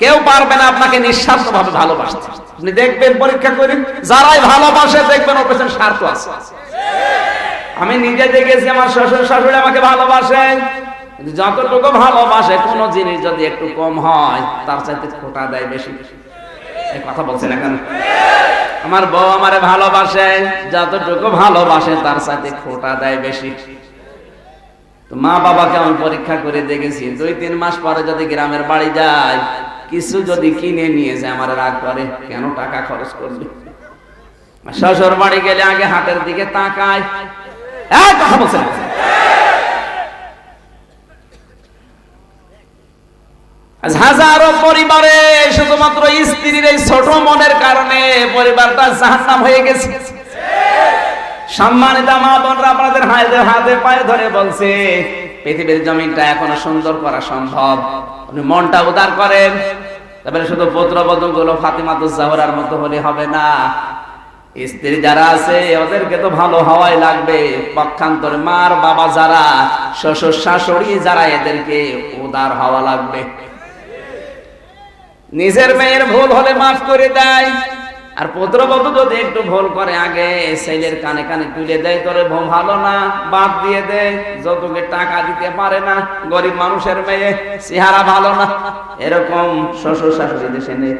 কেউ পারবে না আপনাকে নিঃস্বার্থভাবে ভালোবাসতে। আপনি দেখবেন, পরীক্ষা করেন, যারাই ভালোবাসে দেখবেন ওর পেছনে স্বার্থ আছে। আমি নিজে দেখেছি, আমার শ্বশুর শাশুড়ি আমাকে ভালোবাসে, কিন্তু যতটুকু ভালোবাসে কোন জিনিস যদি একটু কম হয় তার চাইতে খোটা দেয় বেশি। এই কথা বলছেন এখন। আমার বউ আমারে ভালোবাসে, যতটুকু ভালোবাসে তার চাইতে খোটা দেয় বেশি। তো মা বাবাকে আমি পরীক্ষা করে দেখেছি, 2-3 মাস পরে যদি গ্রামের বাড়ি যায়, কিছু যদি কিনে নিয়ে যায় আমার রাগ করে, কেন টাকা খরচ করবে। শ্বশুর বাড়ি গেলে আগে হাতের দিকে তাকায়। কথা বলছেন। হাজারো পরিবারে শুধুমাত্র স্ত্রীর এই ছোট মনের কারণে পরিবারটা জাহান্নাম হয়ে গেছে। সম্মানিত মা বোনরা, আপনাদের হাতে পায়ে ধরে বলছে, পৃথিবীর জমিনটা এখনো সুন্দর করা সম্ভব। আপনি মনটা উদার করেন, তারপরে শুধু পুত্রবধূ গুলো ফাতিমাতুজ জাহরার মতো হলে হবে না। স্ত্রী যারা আছে ওদেরকে তো ভালো হওয়াই লাগবে। পক্ষান্তরে মার বাবা যারা, শ্বশুর শাশুড়ি যারা, এদেরকে উদার হওয়া লাগবে। নিজের মেয়ের ভুল হলে মাফ করে দেয়, আর পুত্রবধূ যদি একটু ভুল করে আগে ছেলের কানে কানে তুলে দেয়, তোরে ভালো না, বাদ দিয়ে দেয়, যতকে টাকা দিতে পারে না, গরিব মানুষের মেয়ে, চেহারা ভালো না, এরকম শ্বশুর শাশুড়ি দেশে নেই।